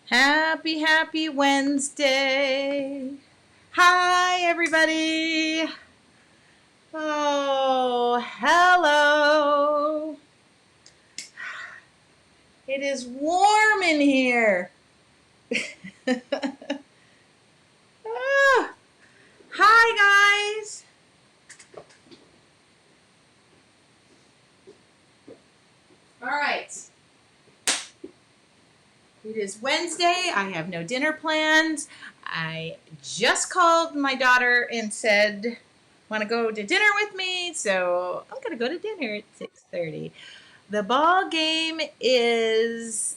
Happy, happy Wednesday. Hi, everybody. Oh, hello. It is warm in here. Ah, hi, guys. All right. It is Wednesday. I have no dinner plans. I just called my daughter and said, "Want to go to dinner with me?" So I'm going to go to dinner at 6:30. The ball game is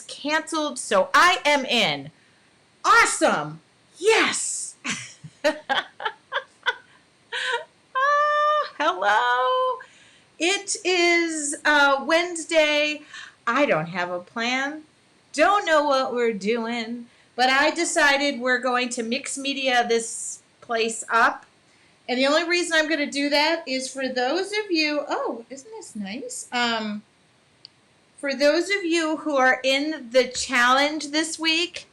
canceled, so I am in. Awesome. Yes. Hello. It is Wednesday. I don't have a plan. Don't know what we're doing, but I decided we're going to mix media this place up. And the only reason I'm going to do that is for those of you, oh, isn't this nice? For those of you who are in the challenge this week,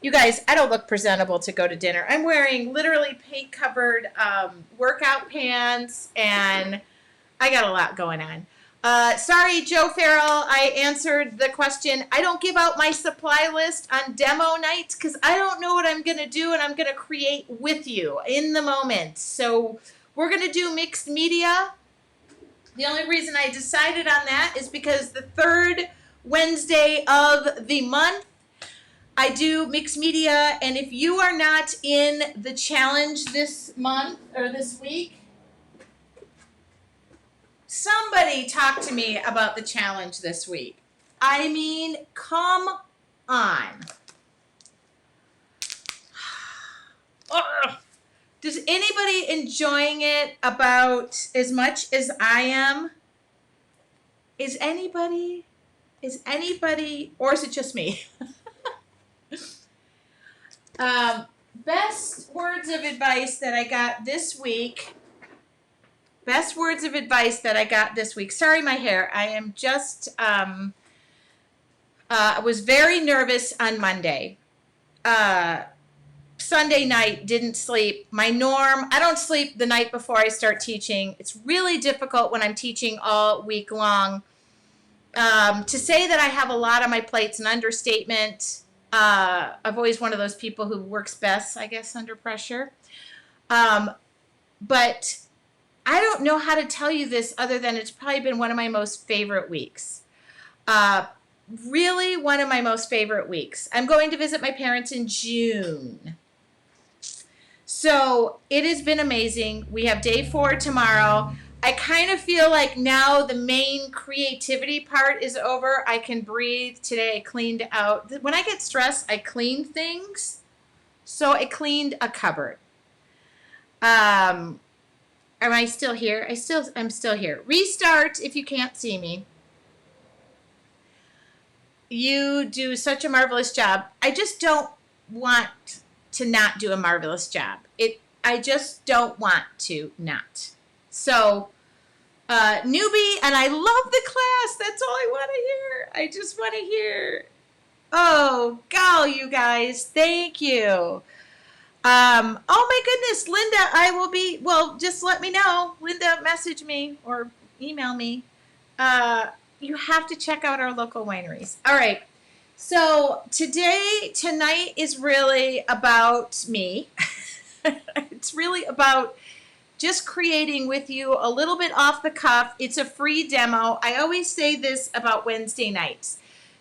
you guys, I don't look presentable to go to dinner. I'm wearing literally paint covered workout pants, and I got a lot going on. Sorry, Joe Farrell, I answered the question. I don't give out my supply list on demo nights because I don't know what I'm going to do, and I'm going to create with you in the moment. So we're going to do mixed media. The only reason I decided on that is because the third Wednesday of the month, I do mixed media. And if you are not in the challenge this month or this week, somebody talk to me about the challenge this week. I mean, come on. Ugh. Does anybody enjoying it about as much as I am? Is anybody, or is it just me? Best words of advice that I got this week. Sorry, my hair. I am just, I was very nervous on Monday. Sunday night, didn't sleep. My norm, I don't sleep the night before I start teaching. It's really difficult when I'm teaching all week long. To say that I have a lot on my plate's an understatement. I've always one of those people who works best, I guess, under pressure. But I don't know how to tell you this other than it's probably been one of my most favorite weeks. Really one of my most favorite weeks. I'm going to visit my parents in June. So it has been amazing. We have day 4 tomorrow. I kind of feel like now the main creativity part is over. I can breathe. Today I cleaned out. When I get stressed, I clean things. So I cleaned a cupboard. Am I still here? I'm still here. Restart if you can't see me. You do such a marvelous job. I just don't want to not do a marvelous job. I just don't want to not. So, newbie, and I love the class. That's all I want to hear. I just want to hear. Oh, golly, you guys. Thank you. Oh my goodness, Linda, I will be, well, just let me know. Linda, message me or email me. You have to check out our local wineries. All right. So tonight is really about me. It's really about just creating with you a little bit off the cuff. It's a free demo. I always say this about Wednesday nights.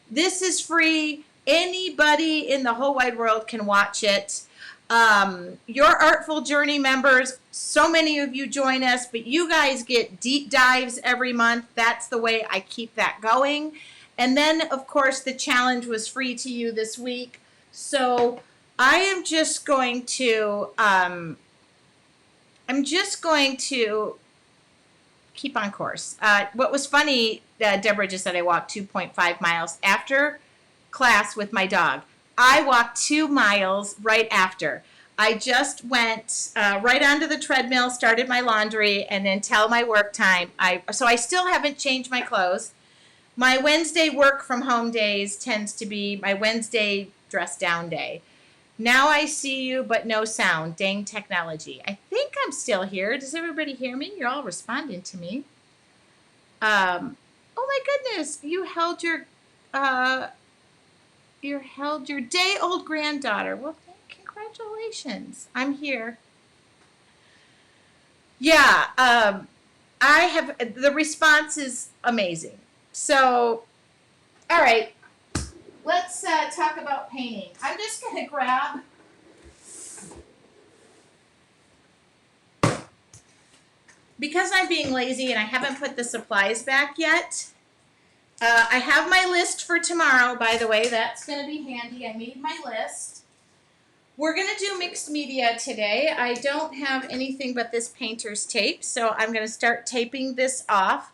This is free. Anybody in the whole wide world can watch it. Your Artful Journey members, so many of you join us, but you guys get deep dives every month. That's the way I keep that going. And then, of course, the challenge was free to you this week. So I am just going to, keep on course. What was funny, Deborah just said I walked 2.5 miles after class with my dog. I walked 2 miles right after. I just went right onto the treadmill, started my laundry, and then till my work time. So I still haven't changed my clothes. My Wednesday work from home days tends to be my Wednesday dress down day. Now I see you, but no sound. Dang technology. I think I'm still here. Does everybody hear me? You're all responding to me. Oh my goodness, uh, you held your day-old granddaughter. Well, congratulations. I'm here. Yeah, I have, the response is amazing. So, all right, let's talk about painting. I'm just going to grab, because I'm being lazy and I haven't put the supplies back yet, I have my list for tomorrow, by the way. That's going to be handy. I made my list. We're going to do mixed media today. I don't have anything but this painter's tape, so I'm going to start taping this off.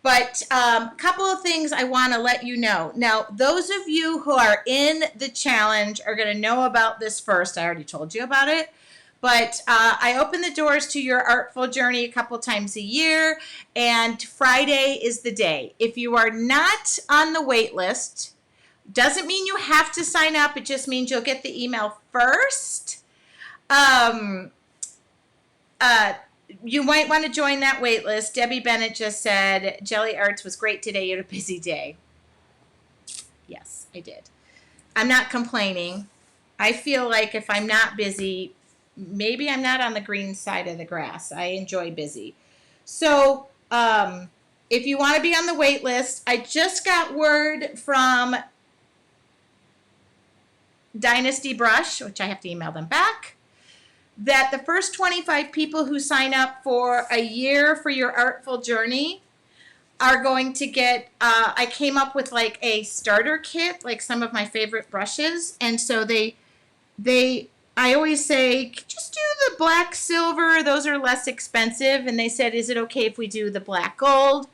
But a couple of things I want to let you know. Now, those of you who are in the challenge are going to know about this first. I already told you about it. But I open the doors to your artful journey a couple times a year, and Friday is the day. If you are not on the wait list, doesn't mean you have to sign up. It just means you'll get the email first. You might want to join that wait list. Debbie Bennett just said, Jelly Arts was great today. You had a busy day. Yes, I did. I'm not complaining. I feel like if I'm not busy, maybe I'm not on the green side of the grass. I enjoy busy. So if you want to be on the wait list, I just got word from Dynasty Brush, which I have to email them back, that the first 25 people who sign up for a year for your artful journey are going to get, I came up with like a starter kit, like some of my favorite brushes. And so I always say, just do the black silver. Those are less expensive. And they said, is it okay if we do the black gold?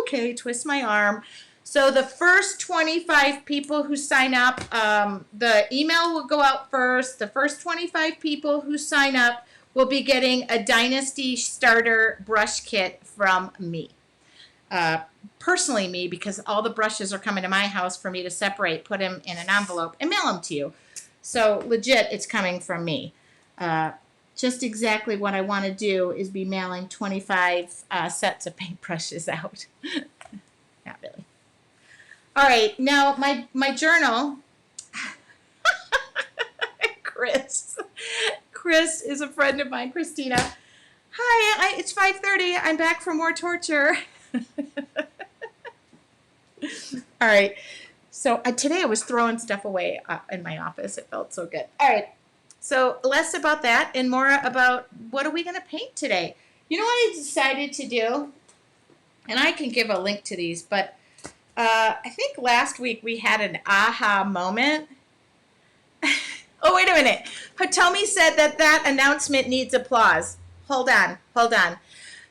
Okay, twist my arm. So the first 25 people who sign up, the email will go out first. The first 25 people who sign up will be getting a Dynasty starter brush kit from me. Personally me, because all the brushes are coming to my house for me to separate, put them in an envelope, and mail them to you. So legit, it's coming from me. Just exactly what I want to do is be mailing 25 sets of paintbrushes out. Not really. All right, now my journal. Chris is a friend of mine, Christina. Hi, it's 5:30. I'm back for more torture. All right. So today I was throwing stuff away in my office. It felt so good. All right. So less about that and more about what are we going to paint today. You know what I decided to do? And I can give a link to these, but I think last week we had an aha moment. Oh, wait a minute. Hitomi said that announcement needs applause. Hold on.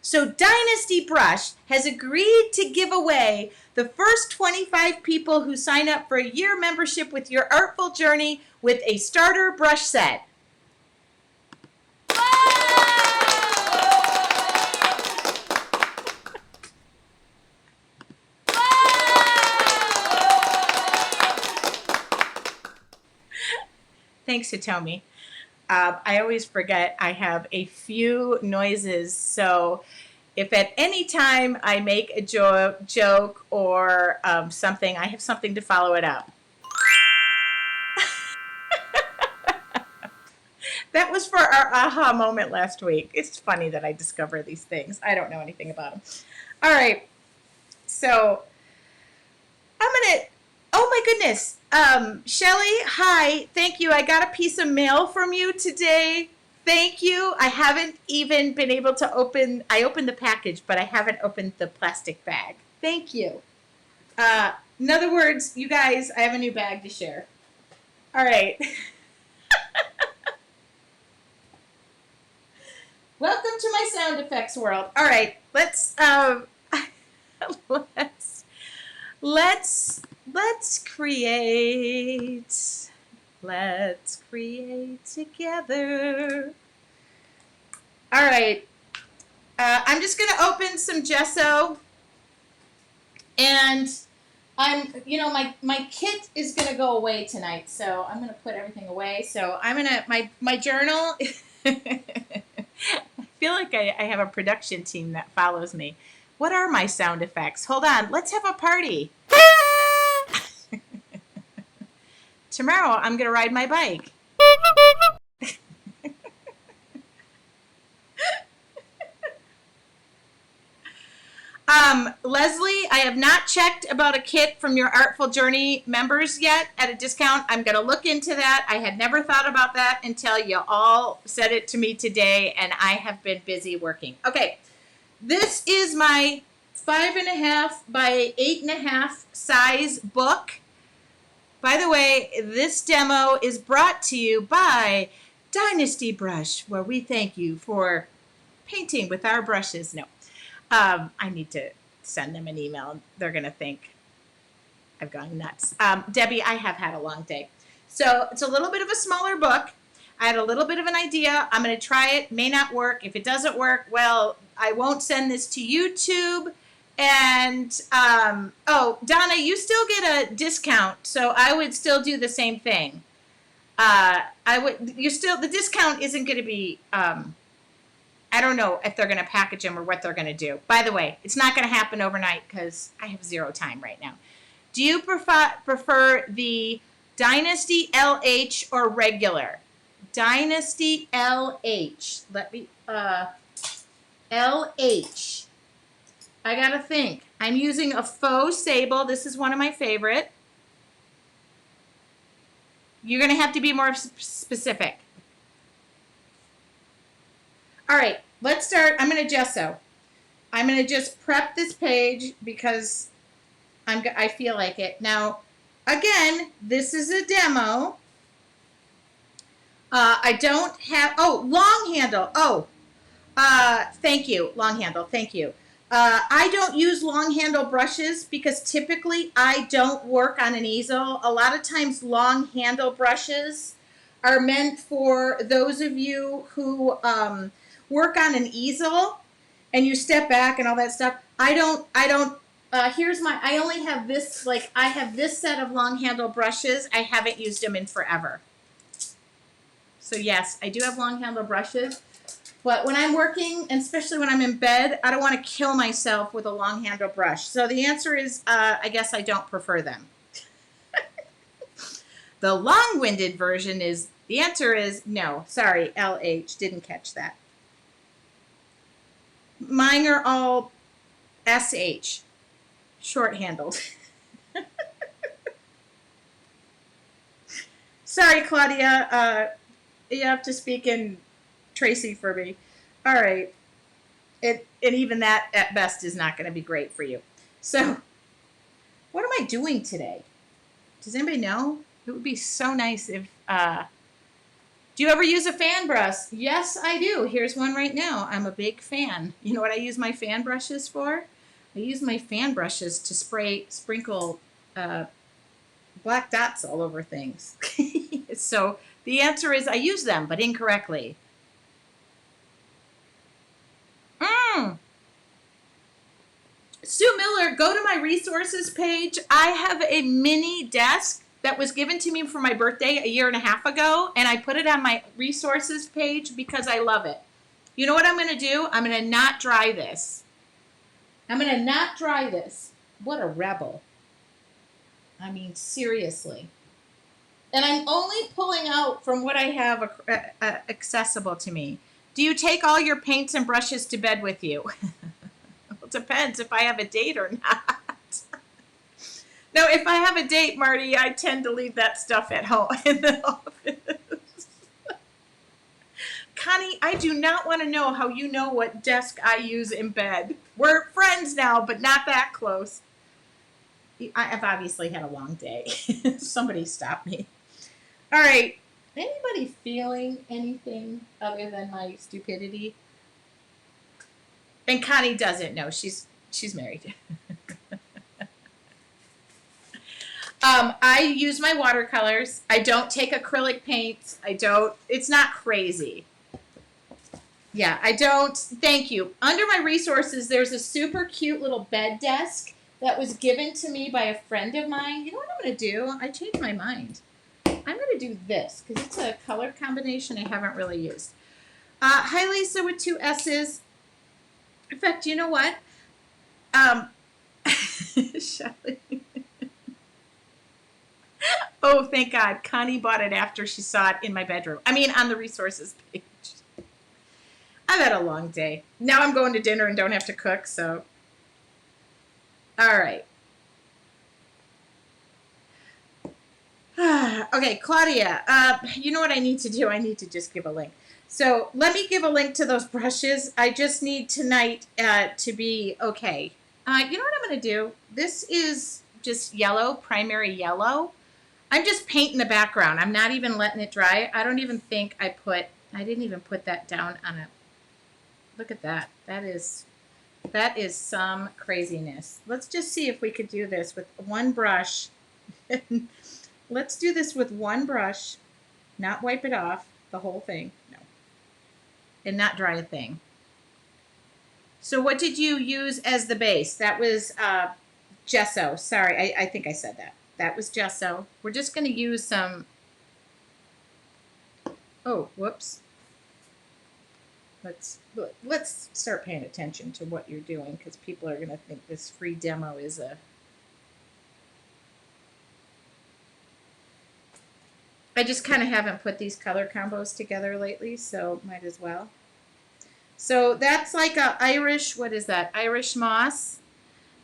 So Dynasty Brush has agreed to give away the first 25 people who sign up for a year membership with your artful journey with a starter brush set. Thanks, Hitomi. I always forget I have a few noises, so if at any time I make a joke or something, I have something to follow it up. That was for our aha moment last week. It's funny that I discover these things. I don't know anything about them. All right, so I'm going to, oh my goodness. Shelly, hi, thank you. I got a piece of mail from you today. Thank you. I haven't even been able to I opened the package, but I haven't opened the plastic bag. Thank you. In other words, you guys, I have a new bag to share. All right. Welcome to my sound effects world. All right, let's create. Let's create together. All right. I'm just going to open some gesso, and my kit is gonna go away tonight, so I'm gonna put everything away. So I'm gonna my journal. I feel like I have a production team that follows me. What are my sound effects? Hold on, let's have a party. Tomorrow I'm gonna ride my bike. Leslie, I have not checked about a kit from your Artful Journey members yet at a discount. I'm going to look into that. I had never thought about that until you all said it to me today, and I have been busy working. Okay, this is my 5.5 by 8.5 size book. By the way, this demo is brought to you by Dynasty Brush, where we thank you for painting with our brushes. No. I need to send them an email. They're going to think I've gone nuts. Debbie, I have had a long day. So it's a little bit of a smaller book. I had a little bit of an idea. I'm going to try it. May not work. If it doesn't work, well, I won't send this to YouTube. And, Donna, you still get a discount. So I would still do the same thing. The discount isn't going to be, I don't know if they're going to package them or what they're going to do. By the way, it's not going to happen overnight because I have zero time right now. Do you prefer the Dynasty LH or regular? Dynasty LH. LH. I got to think. I'm using a faux sable. This is one of my favorite. You're going to have to be more specific. All right, let's start. I'm going to gesso. I'm going to just prep this page because I feel like it. Now, again, this is a demo. I don't have, long handle. Thank you, long handle, thank you. I don't use long handle brushes because typically I don't work on an easel. A lot of times long handle brushes are meant for those of you who work on an easel and you step back and all that stuff. I only have this, I have this set of long handle brushes. I haven't used them in forever. So yes, I do have long handle brushes, but when I'm working, and especially when I'm in bed, I don't want to kill myself with a long handle brush. So the answer is, I guess I don't prefer them. The long-winded version is, the answer is no. Sorry, LH, didn't catch that. Mine are all SH, short-handled. Sorry, Claudia. You have to speak in Tracy for me. All right. And even that, at best, is not going to be great for you. So, what am I doing today? Does anybody know? It would be so nice if... do you ever use a fan brush? Yes, I do. Here's one right now. I'm a big fan. You know what I use my fan brushes for? I use my fan brushes to sprinkle black dots all over things. So the answer is I use them, but incorrectly. Sue Miller, go to my resources page. I have a mini desk that was given to me for my birthday 1.5 years ago, and I put it on my resources page because I love it. You know what I'm going to do? I'm going to not dry this. What a rebel. I mean, seriously. And I'm only pulling out from what I have accessible to me. Do you take all your paints and brushes to bed with you? It depends if I have a date or not. No, if I have a date, Marty, I tend to leave that stuff at home in the office. Connie, I do not want to know how you know what desk I use in bed. We're friends now, but not that close. I've obviously had a long day. Somebody stop me. All right. Anybody feeling anything other than my stupidity? And Connie doesn't know. She's married. I use my watercolors. I don't take acrylic paints. It's not crazy. Yeah, I don't. Thank you. Under my resources, there's a super cute little bed desk that was given to me by a friend of mine. You know what I'm going to do? I changed my mind. I'm going to do this because it's a color combination I haven't really used. Hi, Lisa with 2 S's. In fact, you know what? Shelly. Oh, thank God. Connie bought it after she saw it in my bedroom. I mean, on the resources page. I've had a long day. Now I'm going to dinner and don't have to cook, so. All right. Okay, Claudia, you know what I need to do? I need to just give a link. So let me give a link to those brushes. I just need tonight to be okay. You know what I'm going to do? This is just yellow, primary yellow. I'm just painting the background. I'm not even letting it dry. I don't even think I didn't even put that down on a, look at that. That is some craziness. Let's just see if we could do this with one brush. Let's do this with one brush, not wipe it off, the whole thing, no, and not dry a thing. So what did you use as the base? That was gesso. Sorry, I think I said that. That was gesso. We're just going to use some, oh, whoops. Let's start paying attention to what you're doing because people are going to think this free demo is a, I just kind of haven't put these color combos together lately, so might as well. So that's like a Irish, what is that? Irish moss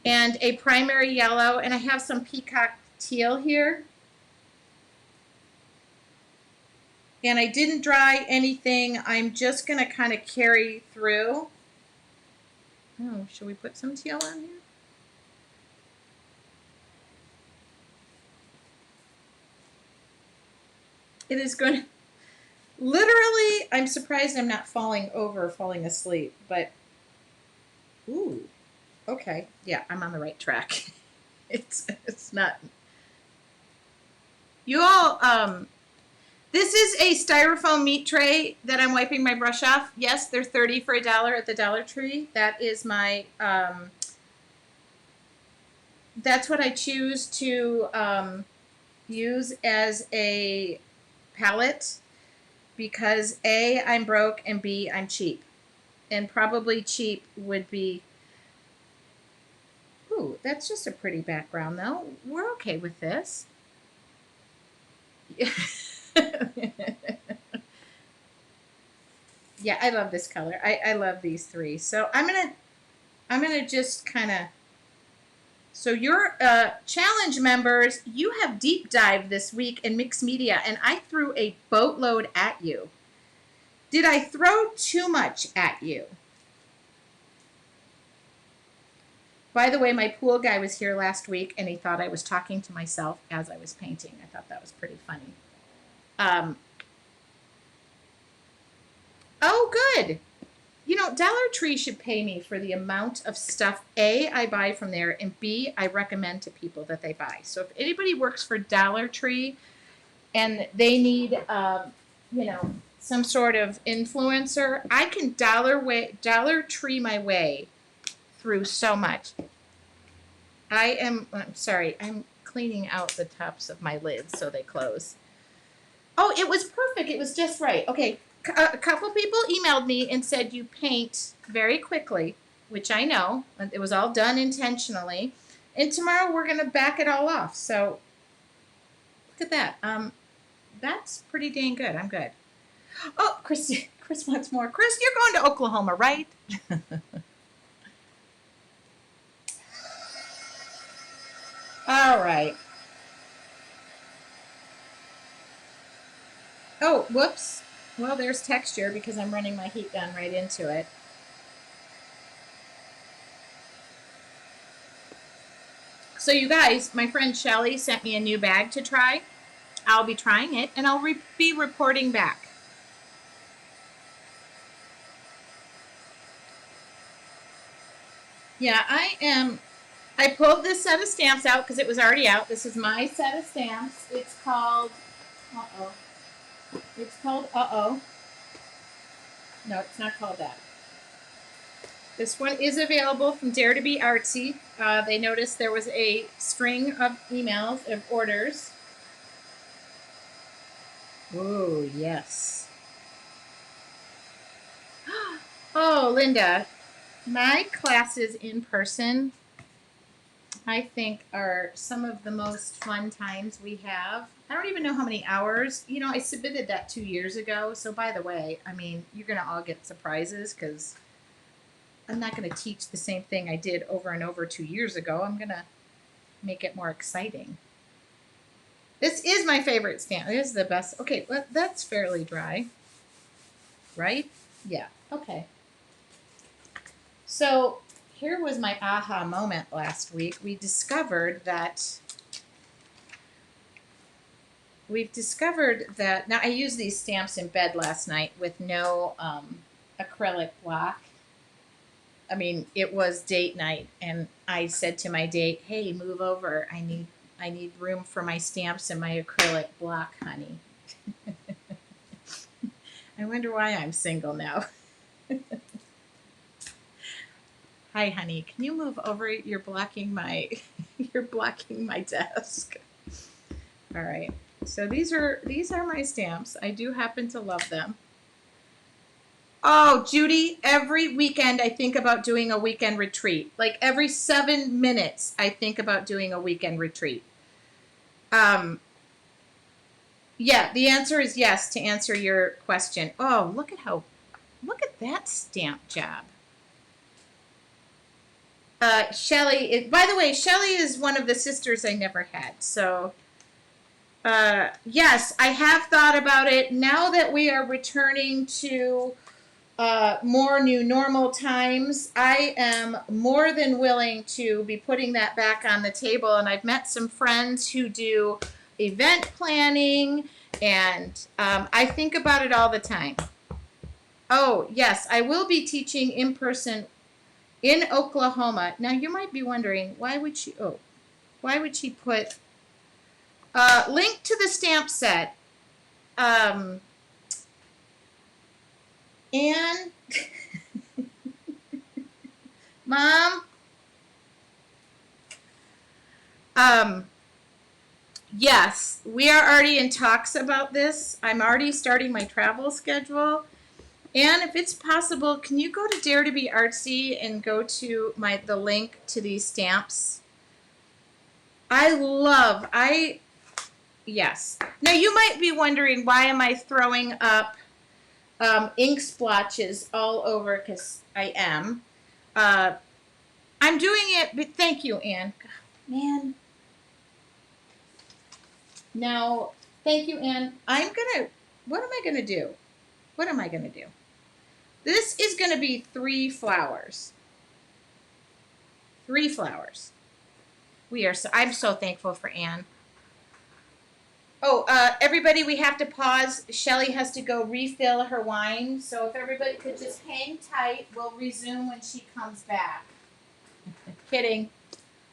and a primary yellow, and I have some peacock teal here. And I didn't dry anything. I'm just going to kind of carry through. Oh, should we put some teal on here? It is going to, literally, I'm surprised I'm not falling asleep, but, ooh, okay. Yeah, I'm on the right track. It's not. You all, this is a styrofoam meat tray that I'm wiping my brush off. Yes, they're $30 for $1 at the Dollar Tree. That is my, that's what I choose to use as a palette because A, I'm broke, and B, I'm cheap. And probably cheap would be, ooh, that's just a pretty background though. We're okay with this. Yeah, I love this color. I love these three. So I'm gonna just kind of, so your challenge members, you have deep dived this week in mixed media and I threw a boatload at you. Did I throw too much at you? By the way, my pool guy was here last week and he thought I was talking to myself as I was painting. I thought that was pretty funny. Oh, good. You know, Dollar Tree should pay me for the amount of stuff, A, I buy from there, and B, I recommend to people that they buy. So if anybody works for Dollar Tree and they need, you know, some sort of influencer, I can Dollar Tree my way through so much. I'm sorry, I'm cleaning out the tops of my lids so they close. Oh, it was perfect. It was just right. Okay, a couple people emailed me and said you paint very quickly, which I know. It was all done intentionally. And tomorrow we're going to back it all off. So look at that. That's pretty dang good. I'm good. Oh, Chris wants more. Chris, you're going to Oklahoma, right? All right. Oh, whoops. Well, there's texture because I'm running my heat gun right into it. So you guys, my friend Shelly sent me a new bag to try. I'll be trying it and I'll be reporting back. Yeah, I pulled this set of stamps out because it was already out. This is my set of stamps. It's called, uh-oh. It's called, uh-oh. No, it's not called that. This one is available from Dare to Be Artsy. They noticed there was a string of emails of orders. Oh, yes. Oh, Linda, my classes in person, I think, are some of the most fun times we have. I don't even know how many hours. You know, I submitted that 2 years ago. So, by the way, I mean, you're going to all get surprises because I'm not going to teach the same thing I did over and over 2 years ago. I'm going to make it more exciting. This is my favorite stamp. This is the best. Okay, that's fairly dry, right? Yeah, okay. So here was my aha moment last week. We've discovered that now I used these stamps in bed last night with no acrylic block. I mean, it was date night, and I said to my date, "Hey, move over. I need room for my stamps and my acrylic block, honey." I wonder why I'm single now. Hi, honey. Can you move over? You're blocking my desk. All right. So these are my stamps. I do happen to love them. Oh, Judy, every weekend I think about doing a weekend retreat. Like every 7 minutes I think about doing a weekend retreat. Yeah, the answer is yes to answer your question. Oh, look at that stamp job. Shelly, by the way, Shelly is one of the sisters I never had. So, yes, I have thought about it. Now that we are returning to more new normal times, I am more than willing to be putting that back on the table. And I've met some friends who do event planning, and I think about it all the time. Oh, yes, I will be teaching in person in Oklahoma. Now you might be wondering, why would she put link to the stamp set? And Mom, yes, we are already in talks about this. I'm already starting my travel schedule. And if it's possible, can you go to Dare to Be Artsy and go to the link to these stamps? Yes. Now you might be wondering, why am I throwing up ink splotches all over? Because I am. I'm doing it, but thank you, Anne. Man. Now, thank you, Anne. What am I gonna do? What am I gonna do? This is gonna be 3 flowers. 3 flowers. I'm so thankful for Anne. Oh, everybody, we have to pause. Shelly has to go refill her wine. So if everybody could just hang tight, we'll resume when she comes back. Kidding.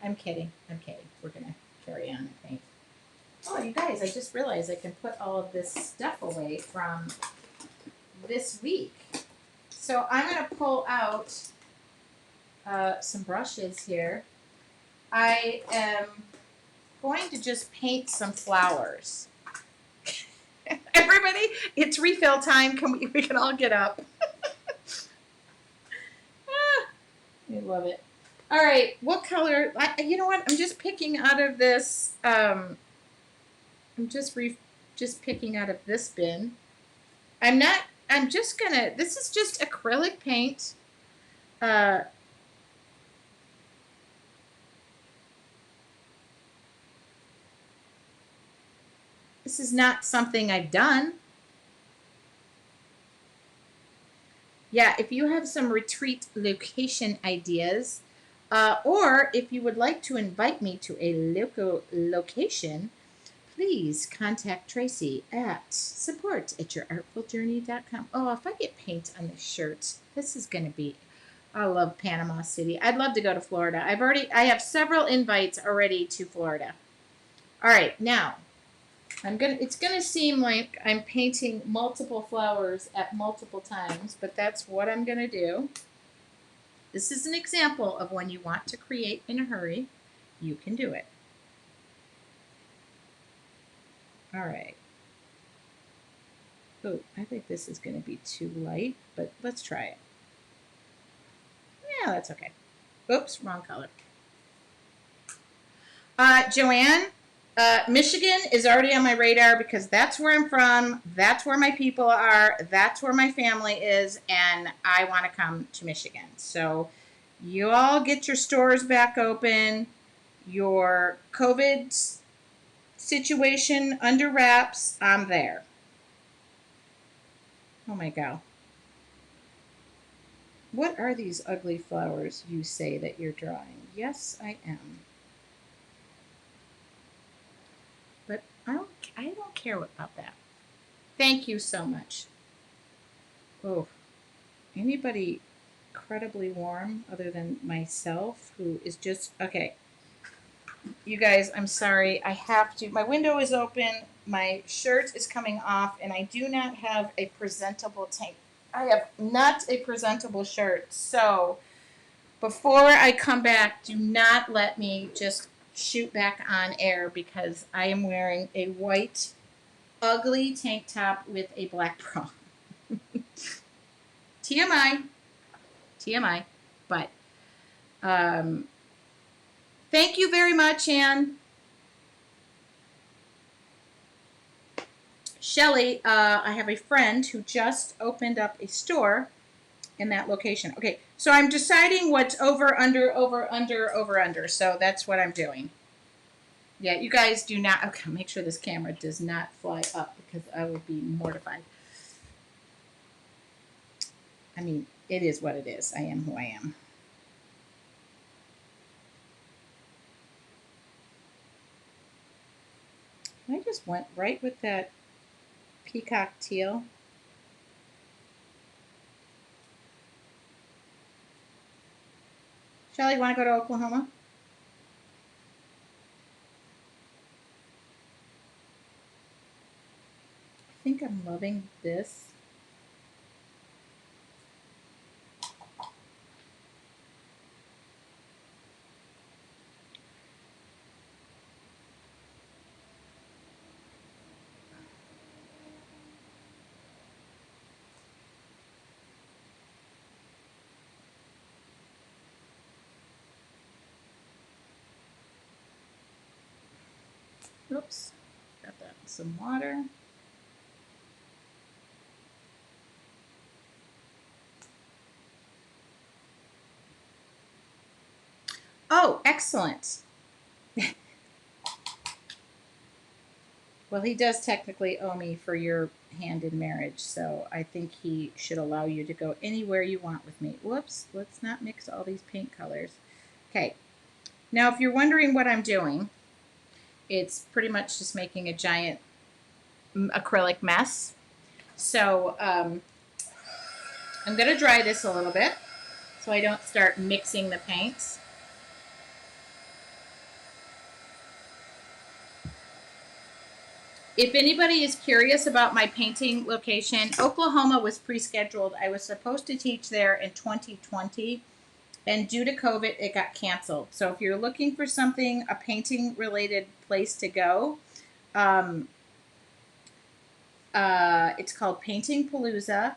I'm kidding. We're going to carry on, I think. Oh, you guys, I just realized I can put all of this stuff away from this week. So I'm going to pull out some brushes here. I am going to just paint some flowers. Everybody, it's refill time. We can all get up. I love it. All right, what color? You know what? I'm just picking out of this. I'm just picking out of this bin. I'm just gonna. This is just acrylic paint. This is not something I've done. Yeah, if you have some retreat location ideas, or if you would like to invite me to a local location, please contact Tracy at support@yourartfuljourney.com. Oh, if I get paint on this shirt, this is going to be. I love Panama City. I'd love to go to Florida. I have several invites already to Florida. All right, now it's gonna seem like I'm painting multiple flowers at multiple times, but that's what I'm gonna do. This is an example of when you want to create in a hurry, you can do it. All right. Oh, I think this is going to be too light, but let's try it. Yeah, that's okay. Oops, wrong color. Joanne, Michigan is already on my radar because that's where I'm from. That's where my people are. That's where my family is, and I want to come to Michigan. So, you all get your stores back open, your COVID situation under wraps. I'm there. Oh my God. What are these ugly flowers you say that you're drawing? Yes, I am. But I don't care about that. Thank you so much. Oh, anybody incredibly warm other than myself who is just okay. You guys, I'm sorry. I have to. My window is open. My shirt is coming off, and I do not have a presentable tank. I have not a presentable shirt. So before I come back, do not let me just shoot back on air because I am wearing a white, ugly tank top with a black bra. TMI. TMI. But um, thank you very much, Anne. Shelly, I have a friend who just opened up a store in that location. Okay, so I'm deciding what's over, under, over, under, over, under. So that's what I'm doing. Yeah, you guys do not. Okay, make sure this camera does not fly up because I would be mortified. I mean, it is what it is. I am who I am. I just went right with that peacock teal. Shelly, want to go to Oklahoma? I think I'm loving this. Oops, got that in some water. Oh, excellent. Well, he does technically owe me for your hand in marriage, so I think he should allow you to go anywhere you want with me. Whoops, let's not mix all these paint colors. Okay, now if you're wondering what I'm doing, it's pretty much just making a giant acrylic mess. So I'm going to dry this a little bit so I don't start mixing the paints. If anybody is curious about my painting location, Oklahoma was pre-scheduled. I was supposed to teach there in 2020, and due to COVID, it got canceled. So if you're looking for something, a painting-related place to go, um, it's called Painting Palooza.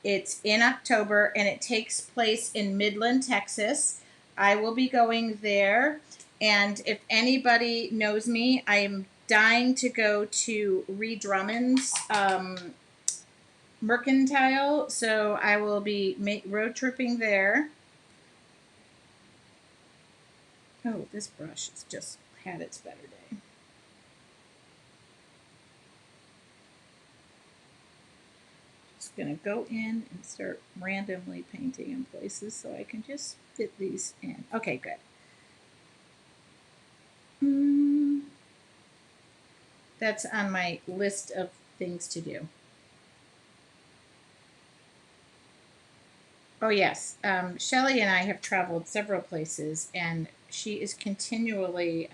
It's in October, and it takes place in Midland, Texas. I will be going there, and if anybody knows me, I am dying to go to Ree Drummond's Mercantile, so I will be road tripping there. Oh, this brush has just had its better day. Just gonna go in and start randomly painting in places so I can just fit these in. Okay, good. That's on my list of things to do. Oh, yes. Shelly and I have traveled several places, and she is continually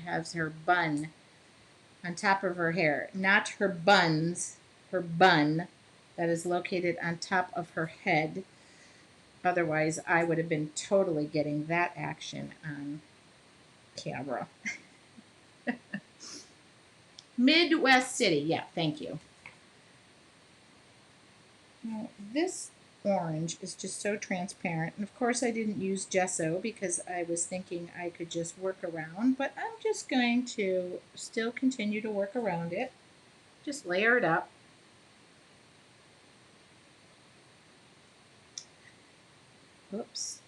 has her bun on top of her hair. Not her buns, her bun that is located on top of her head. Otherwise, I would have been totally getting that action on camera. Midwest City. Yeah, thank you. Now, this orange is just so transparent. And of course, I didn't use gesso because I was thinking I could just work around. But I'm just going to still continue to work around it. Just layer it up. Oops.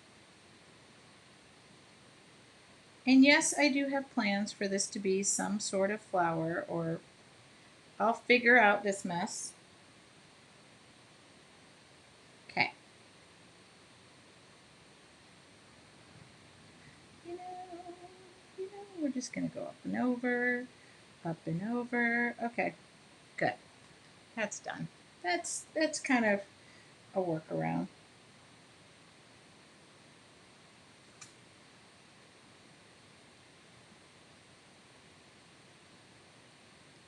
And yes, I do have plans for this to be some sort of flower, or I'll figure out this mess. Okay. We're just going to go up and over, up and over. Okay, good. That's done. That's kind of a workaround.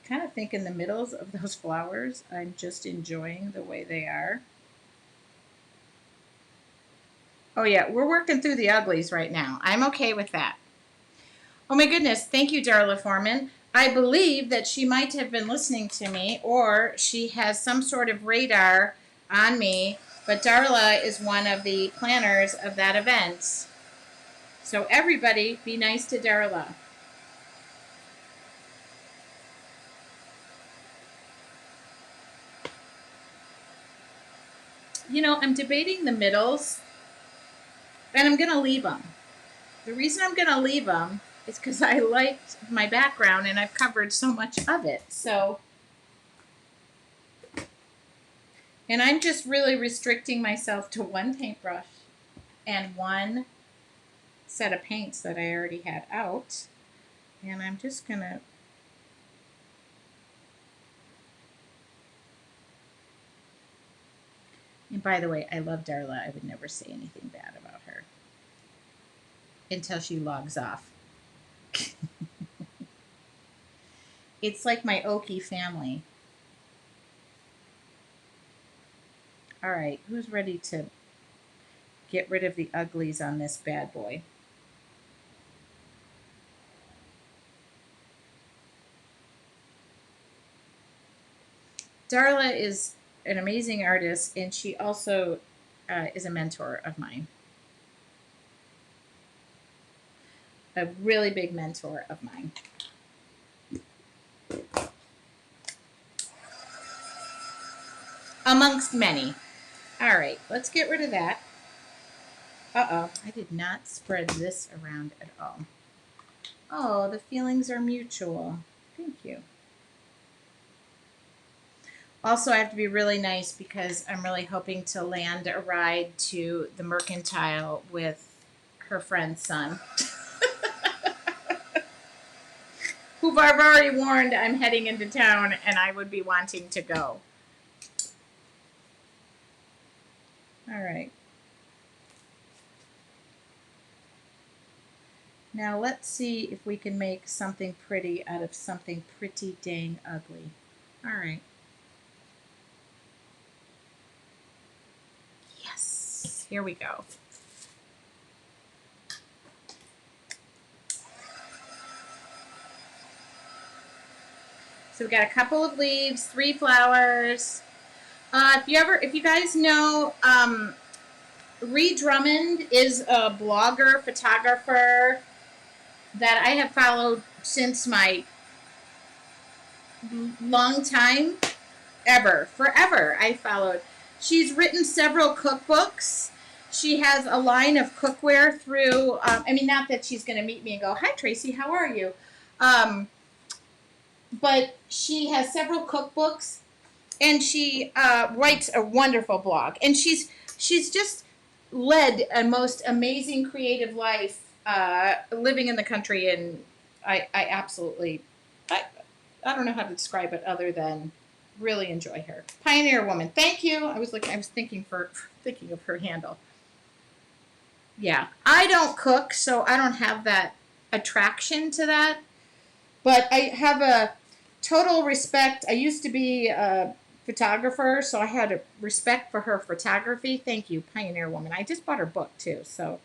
Kind of think in the middles of those flowers, I'm just enjoying the way they are. Oh yeah, we're working through the uglies right now. I'm okay with that. Oh my goodness, thank you, Darla Foreman. I believe that she might have been listening to me, or she has some sort of radar on me, but Darla is one of the planners of that event. So everybody be nice to Darla. You know, I'm debating the middles, and I'm going to leave them. The reason I'm going to leave them is because I liked my background, and I've covered so much of it. So, and I'm just really restricting myself to one paintbrush and one set of paints that I already had out. And I'm just going to and by the way, I love Darla. I would never say anything bad about her until she logs off. It's like my Okie family. All right, who's ready to get rid of the uglies on this bad boy? Darla is an amazing artist, and she also is a mentor of mine. A really big mentor of mine. Amongst many. All right, let's get rid of that. Uh-oh, I did not spread this around at all. Oh, the feelings are mutual. Thank you. Also, I have to be really nice because I'm really hoping to land a ride to the Mercantile with her friend's son. Who I've already warned I'm heading into town and I would be wanting to go. All right. Now let's see if we can make something pretty out of something pretty dang ugly. All right. Yes, here we go. So we got a couple of leaves, 3 flowers. If you guys know, Ree Drummond is a blogger, photographer that I have followed since my long time, forever. I followed. She's written several cookbooks. She has a line of cookware through. Not that she's going to meet me and go, "Hi, Tracy, how are you?" But she has several cookbooks, and she writes a wonderful blog. And she's just led a most amazing creative life, living in the country, and I absolutely, I don't know how to describe it other than really enjoy her. Pioneer woman. Thank you. I was thinking of her handle. Yeah, I don't cook, so I don't have that attraction to that. But I have a total respect. I used to be a photographer, so I had a respect for her photography. Thank you, Pioneer Woman. I just bought her book too, so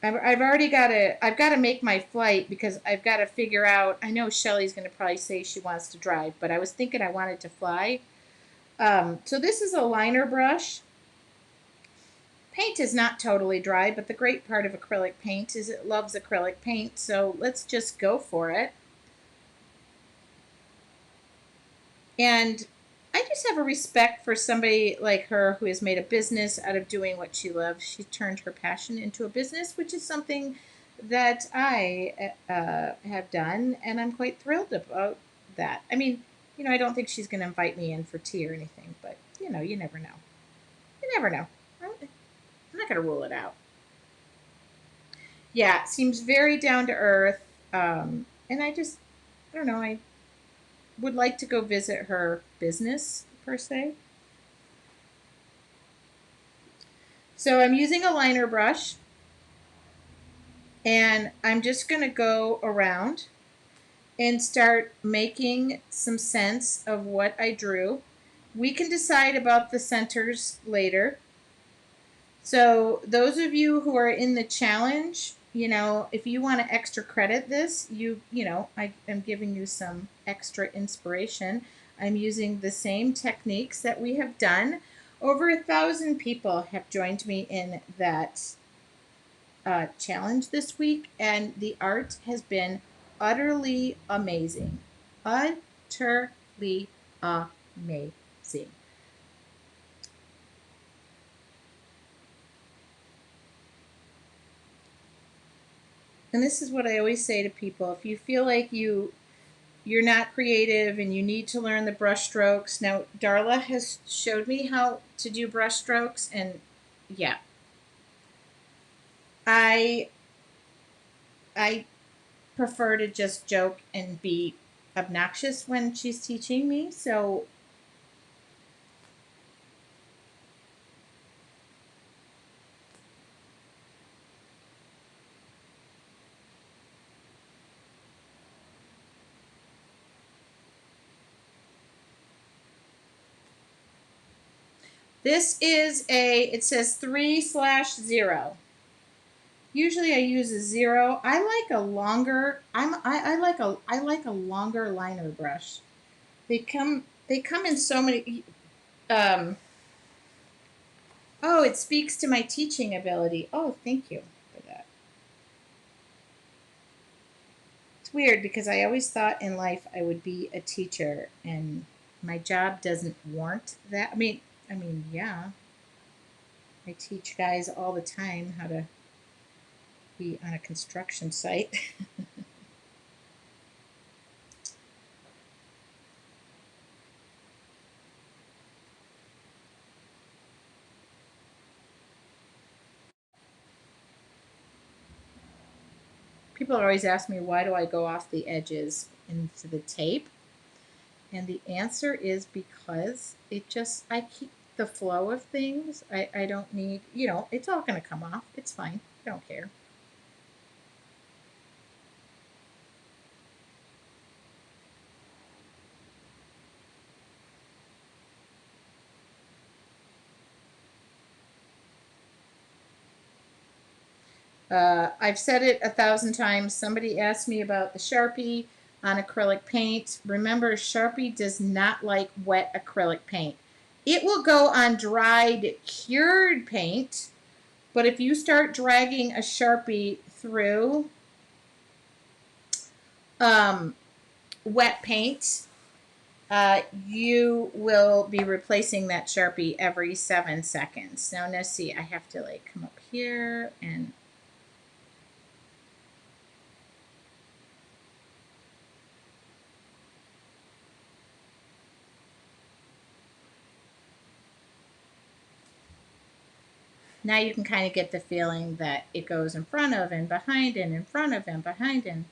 I've already I've got to make my flight because I've got to figure out. I know Shelly's going to probably say she wants to drive, but I was thinking I wanted to fly. So this is a liner brush. Paint is not totally dry, but the great part of acrylic paint is it loves acrylic paint. So let's just go for it. And I just have a respect for somebody like her who has made a business out of doing what she loves. She turned her passion into a business, which is something that I have done, and I'm quite thrilled about that. I mean, I don't think she's going to invite me in for tea or anything, but you never know. You never know. I'm not going to rule it out. Yeah, seems very down to earth, and I don't know. I would like to go visit her business per se. So I'm using a liner brush and I'm just going to go around and start making some sense of what I drew. We can decide about the centers later. So those of you who are in the challenge, if you want to extra credit this, I am giving you some extra inspiration. I'm using the same techniques that we have done. Over 1,000 people have joined me in that challenge this week, and the art has been utterly amazing. Utterly amazing. And this is what I always say to people. If you feel like you're not creative and you need to learn the brush strokes. Now Darla has showed me how to do brush strokes, and yeah. I I prefer to just joke and be obnoxious when she's teaching me. So this is it says 3/0. Usually I use a 0. I like a longer. I like a longer liner brush. They come in so many. Um, oh, it speaks to my teaching ability. Oh, thank you for that. It's weird because I always thought in life I would be a teacher, and my job doesn't warrant that. Yeah, I teach guys all the time how to be on a construction site. People always ask me, why do I go off the edges into the tape? And the answer is because I keep the flow of things. I don't need, it's all going to come off. It's fine. I don't care. I've said it 1,000 times. Somebody asked me about the Sharpie on acrylic paint. Remember, Sharpie does not like wet acrylic paint. It will go on dried, cured paint, but if you start dragging a Sharpie through um, wet paint, you will be replacing that Sharpie every 7 seconds. Now see, I have to come up here and now you can kind of get the feeling that it goes in front of and behind and in front of and behind, and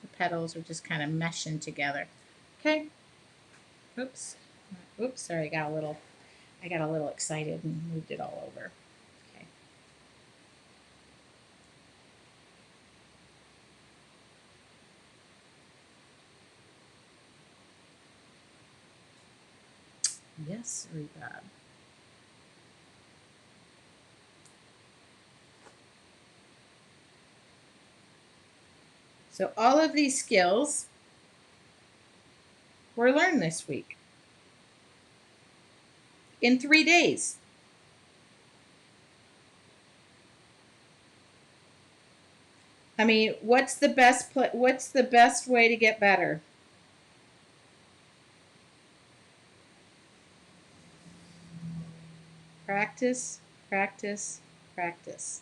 the petals are just kind of meshing together. Okay. Oops. Oops. Sorry, I got a little excited and moved it all over. Okay. Yes, Bob. So all of these skills were learned this week in 3 days. I mean, what's the best way to get better? Practice, practice, practice.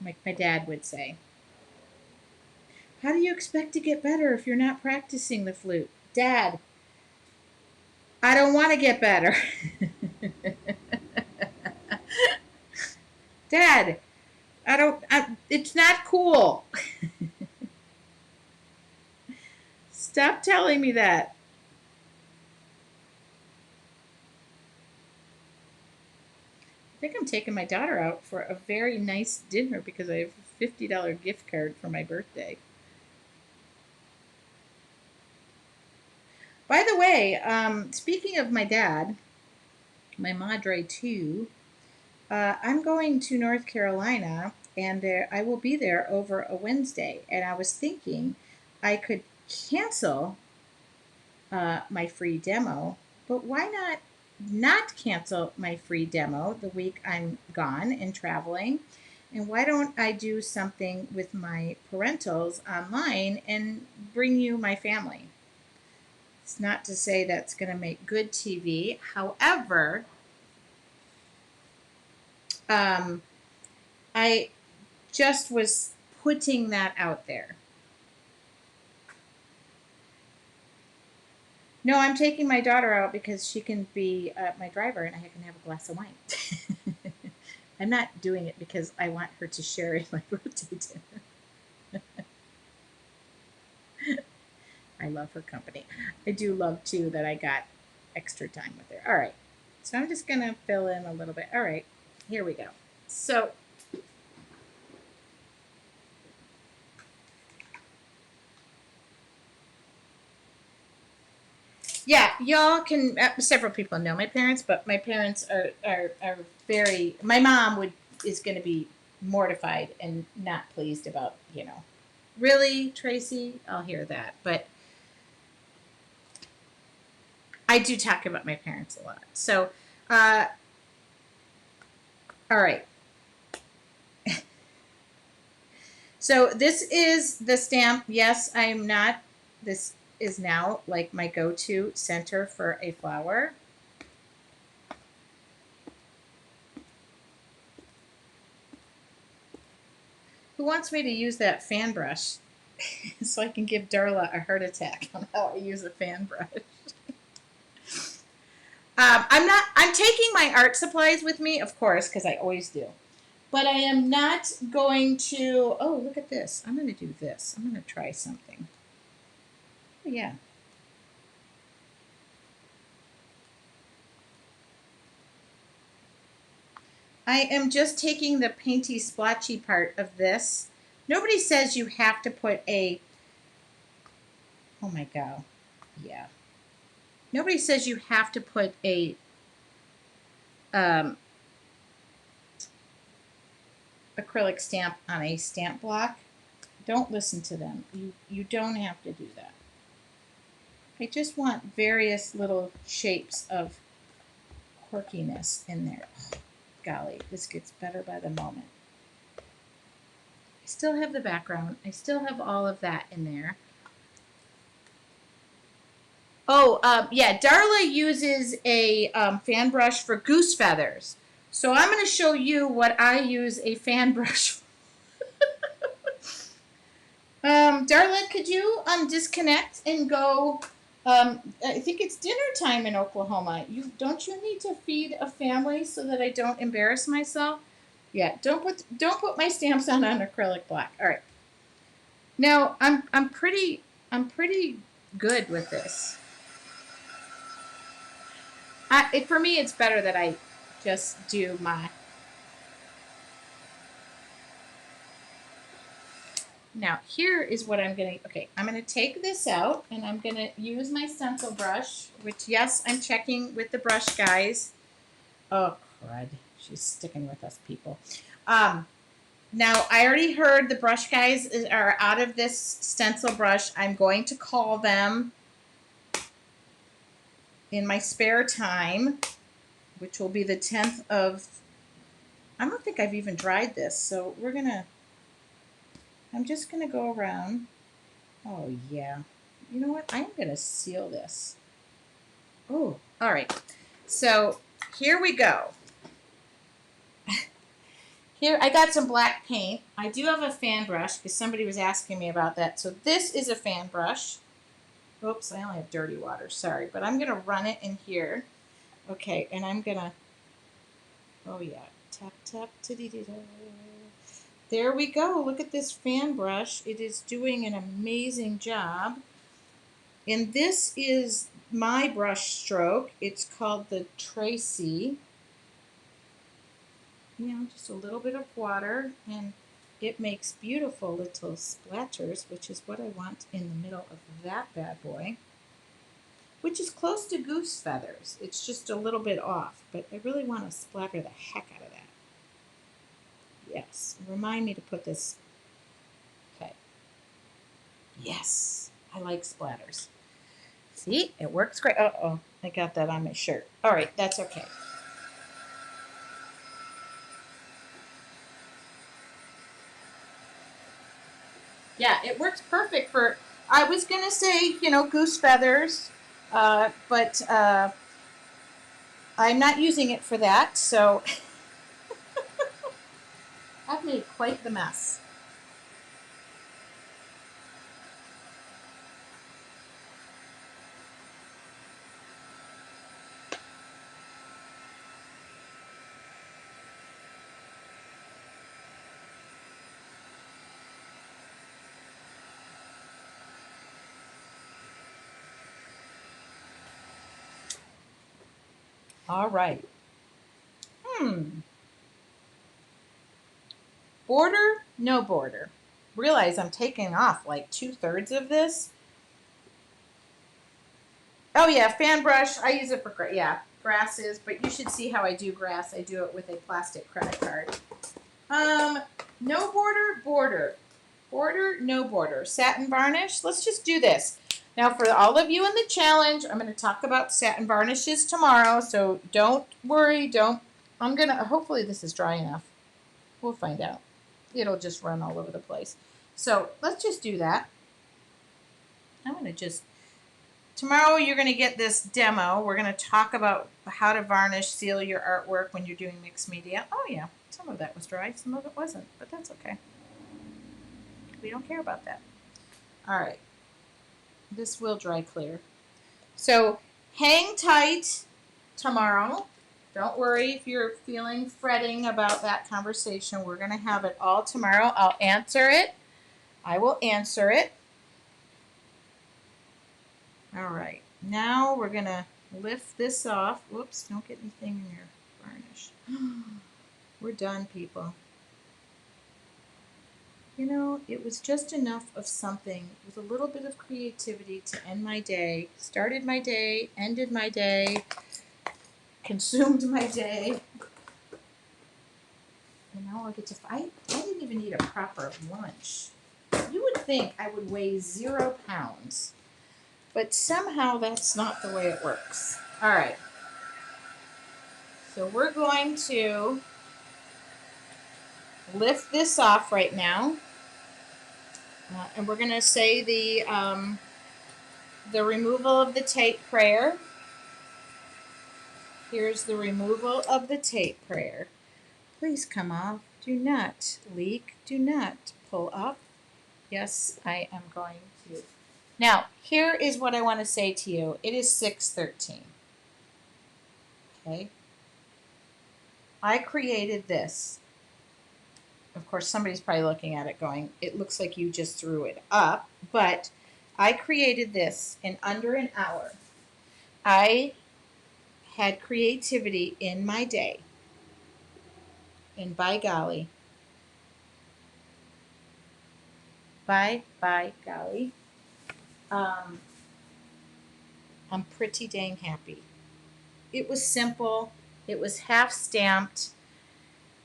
Like my dad would say. How do you expect to get better if you're not practicing the flute? Dad, I don't want to get better. Dad, it's not cool. Stop telling me that. I think I'm taking my daughter out for a very nice dinner because I have a $50 gift card for my birthday. By the way, speaking of my dad, my madre too, I'm going to North Carolina, and there I will be there over a Wednesday. And I was thinking I could cancel my free demo, but why not cancel my free demo the week I'm gone and traveling? And why don't I do something with my parentals online and bring you my family? It's not to say that's going to make good TV. However, um, I just was putting that out there. No, I'm taking my daughter out because she can be my driver and I can have a glass of wine. I'm not doing it because I want her to share in my birthday dinner. I love her company. I do love too that I got extra time with her. All right. So I'm just going to fill in a little bit. All right. Here we go. So yeah, y'all can. Several people know my parents, but my parents are very. My mom is going to be mortified and not pleased about Really, Tracy, I'll hear that, but I do talk about my parents a lot. So, uh, all right. So this is the stamp. Yes, I'm not. This is now like my go-to center for a flower. Who wants me to use that fan brush so I can give Darla a heart attack on how I use a fan brush? I'm not. I'm taking my art supplies with me, of course, because I always do. But I am not going to. Oh, look at this! I'm going to do this. I'm going to try something. Oh, yeah. I am just taking the painty splotchy part of this. Nobody says you have to put a. Oh my god. Yeah. Nobody says you have to put a um, acrylic stamp on a stamp block. Don't listen to them. You don't have to do that. I just want various little shapes of quirkiness in there. Oh, golly, this gets better by the moment. I still have the background. I still have all of that in there. Oh, yeah, Darla uses a fan brush for goose feathers. So I'm going to show you what I use a fan brush for. Darla, could you disconnect and go? I think it's dinner time in Oklahoma. You need to feed a family so that I don't embarrass myself? Yeah, don't put my stamps on acrylic black. All right. Now I'm pretty good with this. For me, it's better that I just do my. Now, here is what I'm going to, okay, I'm going to take this out and I'm going to use my stencil brush, which, yes, I'm checking with the brush guys. Oh, crud. She's sticking with us, people. Now, I already heard the brush guys are out of this stencil brush. I'm going to call them in my spare time, which will be the 10th of, I don't think I've even dried this, so I'm just going to go around. Oh, yeah. You know what? I'm going to seal this. Oh, all right. So here we go. Here, I got some black paint. I do have a fan brush because somebody was asking me about that. So this is a fan brush. Oops, I only have dirty water. Sorry, but I'm going to run it in here. Okay, and I'm going to, oh yeah, tap, tap, titty-dee-da. There we go. Look at this fan brush. It is doing an amazing job. And this is my brush stroke. It's called the Tracy. You know, just a little bit of water, and it makes beautiful little splatters, which is what I want in the middle of that bad boy, which is close to goose feathers. It's just a little bit off, but I really want to splatter the heck out of that. Yes, remind me to put this. Okay. Yes, I like splatters. See, it works great. Uh-oh, I got that on my shirt. All right, that's okay. Yeah, it works perfect for, I was going to say, goose feathers, but I'm not using it for that, so I've made quite the mess. All right. Border, no border. Realize I'm taking off like 2/3 of this. Oh yeah, fan brush. I use it for grasses, but you should see how I do grass. I do it with a plastic credit card. No border, border. Border, no border. Satin varnish. Let's just do this. Now for all of you in the challenge, I'm going to talk about satin varnishes tomorrow, so don't worry, hopefully this is dry enough. We'll find out. It'll just run all over the place. So let's just do that. I'm going to tomorrow you're going to get this demo. We're going to talk about how to varnish, seal your artwork when you're doing mixed media. Oh yeah, some of that was dry, some of it wasn't, but that's okay. We don't care about that. All right. This will dry clear. So hang tight tomorrow. Don't worry if you're feeling fretting about that conversation. We're going to have it all tomorrow. I'll answer it. I will answer it. All right. Now we're going to lift this off. Whoops, don't get anything in your varnish. We're done, people. You know, it was just enough of something with a little bit of creativity to end my day. Started my day, ended my day, consumed my day. And now I'll get to, I didn't even eat a proper lunch. You would think I would weigh 0 pounds, but somehow that's not the way it works. All right. So we're going to lift this off right now. And we're going to say the removal of the tape prayer. Here's the removal of the tape prayer. Please come off. Do not leak. Do not pull up. Yes, I am going to. Now, here is what I want to say to you. It is 6:13. Okay. I created this. Of course, somebody's probably looking at it going, it looks like you just threw it up, but I created this in under an hour. I had creativity in my day. And by golly, by golly. Um, I'm pretty dang happy. It was simple. It was half stamped.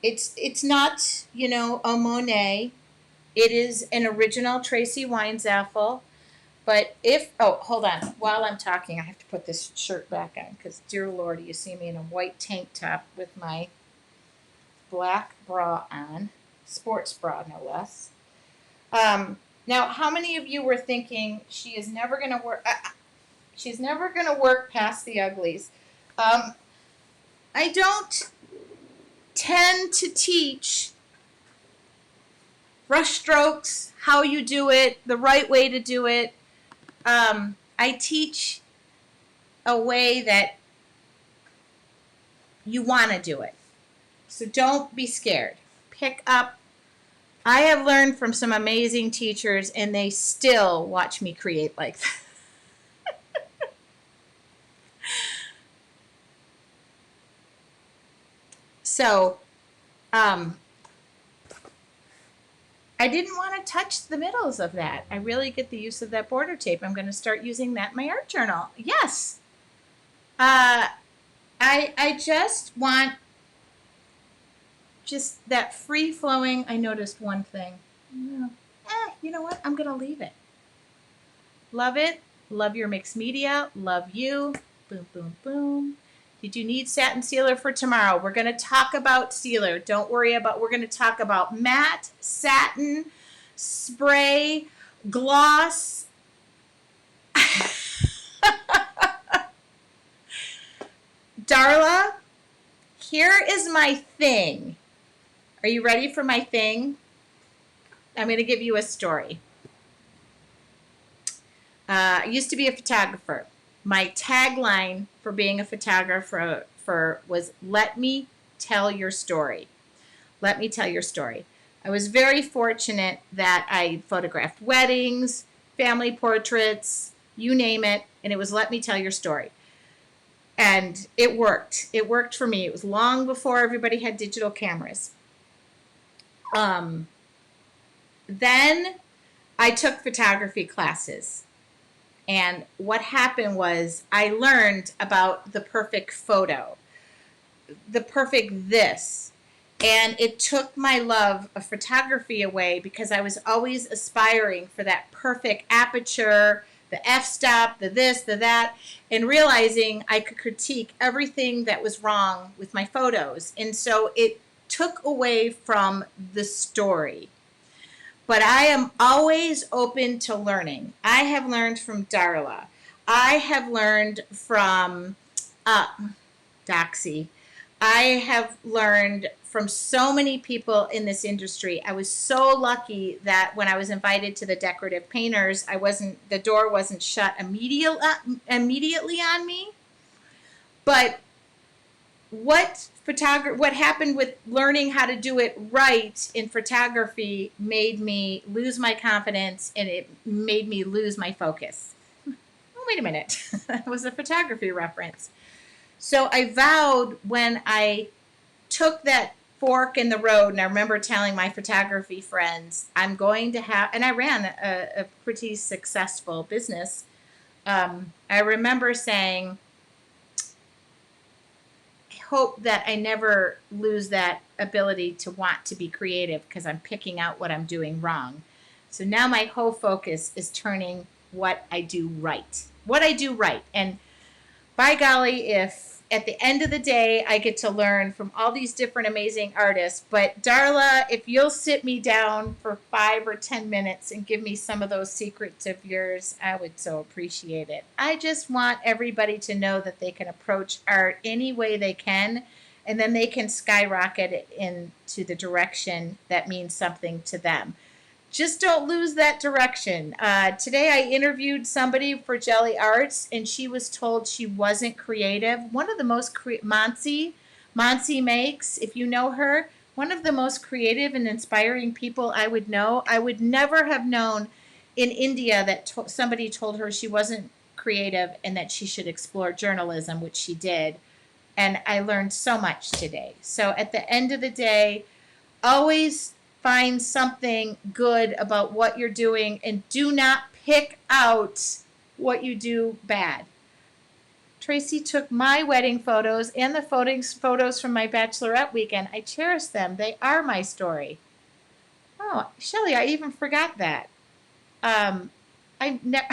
It's not, a Monet. It is an original Tracy Weinzapfel. But hold on. While I'm talking, I have to put this shirt back on because, dear Lord, you see me in a white tank top with my black bra on, sports bra no less. Now, how many of you were thinking she is never going to work? She's never going to work past the uglies. I don't tend to teach brush strokes, how you do it, the right way to do it. I teach a way that you want to do it. So don't be scared. Pick up. I have learned from some amazing teachers, and they still watch me create like that. So, I didn't want to touch the middles of that. I really get the use of that border tape. I'm going to start using that in my art journal. Yes. I just want just that free flowing. I noticed one thing. You know what? I'm going to leave it. Love it. Love your mixed media. Love you. Boom, boom, boom. Did you need satin sealer for tomorrow? We're going to talk about sealer. Don't worry about, we're going to talk about matte, satin, spray, gloss. Darla, here is my thing. Are you ready for my thing? I'm going to give you a story. I used to be a photographer. My tagline for being a photographer was, let me tell your story. Let me tell your story. I was very fortunate that I photographed weddings, family portraits, you name it, and it was let me tell your story. And it worked. It worked for me. It was long before everybody had digital cameras. Then I took photography classes. And what happened was I learned about the perfect photo, the perfect this. And it took my love of photography away because I was always aspiring for that perfect aperture, the f-stop, the this, the that, and realizing I could critique everything that was wrong with my photos. And so it took away from the story. But I am always open to learning. I have learned from Darla. I have learned from Doxy. I have learned from so many people in this industry. I was so lucky that when I was invited to the decorative painters, the door wasn't shut immediately on me. But what happened with learning how to do it right in photography made me lose my confidence, and it made me lose my focus. Oh, wait a minute. That was a photography reference. So I vowed when I took that fork in the road, and I remember telling my photography friends, I'm going to have, and I ran a pretty successful business. I remember saying, hope that I never lose that ability to want to be creative because I'm picking out what I'm doing wrong. So now my whole focus is turning what I do right. What I do right. And by golly, if at the end of the day I get to learn from all these different amazing artists, but Darla, if you'll sit me down for 5 or 10 minutes and give me some of those secrets of yours, I would so appreciate it. I just want everybody to know that they can approach art any way they can, and then they can skyrocket it into the direction that means something to them. Just don't lose that direction. Today I interviewed somebody for Jelly Arts, and she was told she wasn't creative. One of the most Monsi makes, if you know her, one of the most creative and inspiring people I would know. I would never have known in India that somebody told her she wasn't creative and that she should explore journalism, which she did. And I learned so much today. So at the end of the day, always find something good about what you're doing and do not pick out what you do bad. Tracy took my wedding photos and the photos from my bachelorette weekend. I cherish them. They are my story. Oh, Shelley, I even forgot that. I never.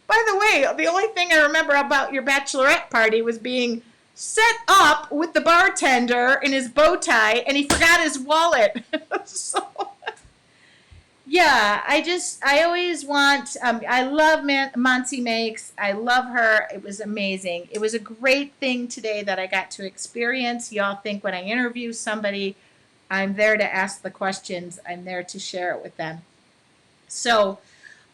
By the way, the only thing I remember about your bachelorette party was being set up with the bartender in his bow tie, and he forgot his wallet. So, yeah, I always want, I love Monty Makes. I love her. It was amazing. It was a great thing today that I got to experience. Y'all think when I interview somebody, I'm there to ask the questions. I'm there to share it with them. So,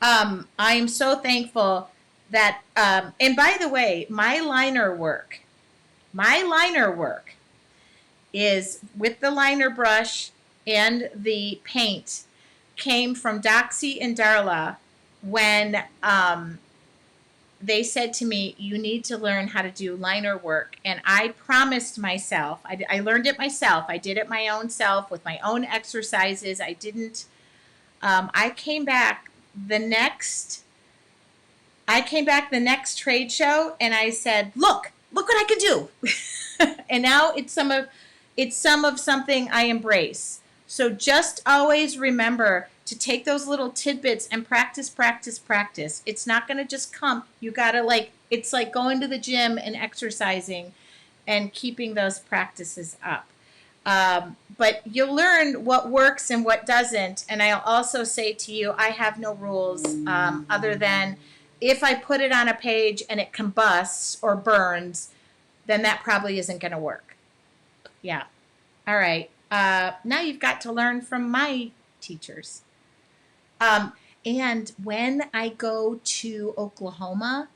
I am so thankful that, and by the way, my liner work is with the liner brush and the paint came from Doxy and Darla when they said to me, you need to learn how to do liner work. And I promised myself, I learned it myself. I did it my own self with my own exercises. I didn't, I came back the next trade show and I said, look what I can do. And now it's some of something I embrace. So just always remember to take those little tidbits and practice, practice, practice. It's not going to just come. You got to it's like going to the gym and exercising and keeping those practices up. But you'll learn what works and what doesn't. And I'll also say to you, I have no rules other than if I put it on a page and it combusts or burns, then that probably isn't going to work. Yeah. All right. Now you've got to learn from my teachers. And when I go to Oklahoma,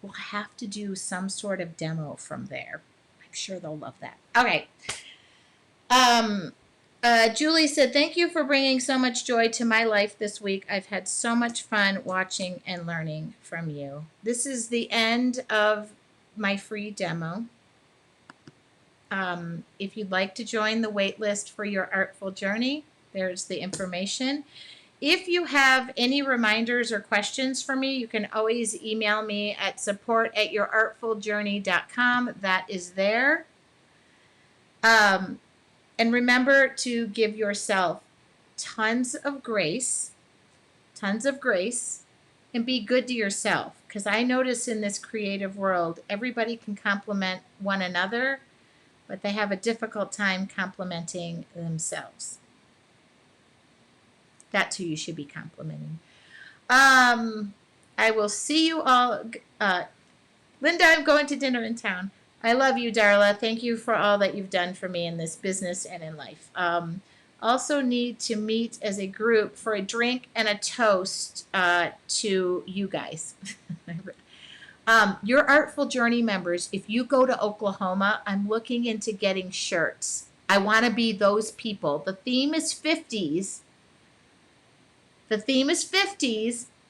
we'll have to do some sort of demo from there. I'm sure they'll love that. Okay. Julie said, thank you for bringing so much joy to my life this week. I've had so much fun watching and learning from you. This is the end of my free demo. If you'd like to join the wait list for your artful journey, there's the information. If you have any reminders or questions for me, you can always email me at support@yourartfuljourney.com. That is there. And remember to give yourself tons of grace, and be good to yourself. Because I notice in this creative world, everybody can compliment one another, but they have a difficult time complimenting themselves. That's who you should be complimenting. I will see you all. Linda, I'm going to dinner in town. I love you, Darla. Thank you for all that you've done for me in this business and in life. Also need to meet as a group for a drink and a toast to you guys. Your Artful Journey members, if you go to Oklahoma, I'm looking into getting shirts. I want to be those people. The theme is 50s.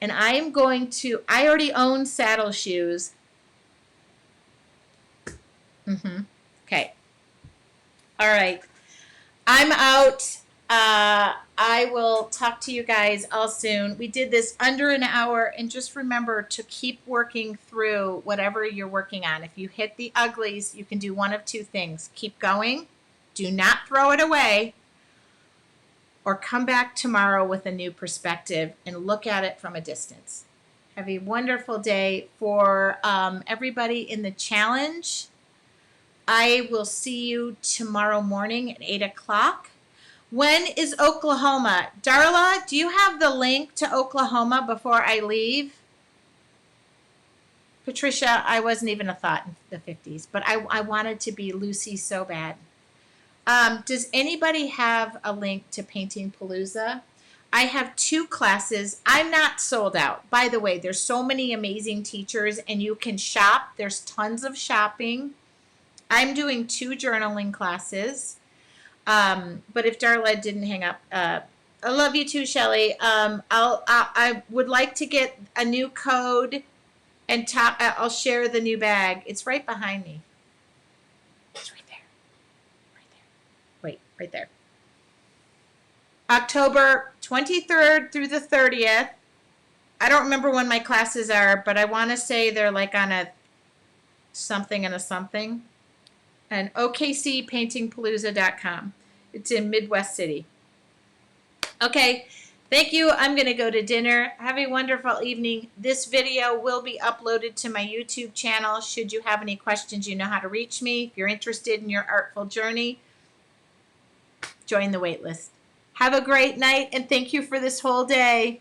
And I already own saddle shoes. Okay. All right. I'm out. I will talk to you guys all soon. We did this under an hour, and just remember to keep working through whatever you're working on. If you hit the uglies, you can do one of two things. Keep going. Do not throw it away. Or come back tomorrow with a new perspective and look at it from a distance. Have a wonderful day. For everybody in the challenge, I will see you tomorrow morning at 8 o'clock. When is Oklahoma? Darla, do you have the link to Oklahoma before I leave? Patricia, I wasn't even a thought in the 50s, but I wanted to be Lucy so bad. Does anybody have a link to Painting Palooza? I have 2 classes. I'm not sold out. By the way, there's so many amazing teachers, and you can shop. There's tons of shopping. I'm doing 2 journaling classes. But if Darla didn't hang up, I love you too, Shelley. I would like to get a new code and I'll share the new bag. It's right behind me. It's right there. Right there. Wait. right there. October 23rd through the 30th. I don't remember when my classes are, but I want to say they're like on a something and a something. And okcpaintingpalooza.com. It's in Midwest City. Okay, thank you. I'm going to go to dinner. Have a wonderful evening. This video will be uploaded to my YouTube channel. Should you have any questions, you know how to reach me. If you're interested in your artful journey, join the waitlist. Have a great night, and thank you for this whole day.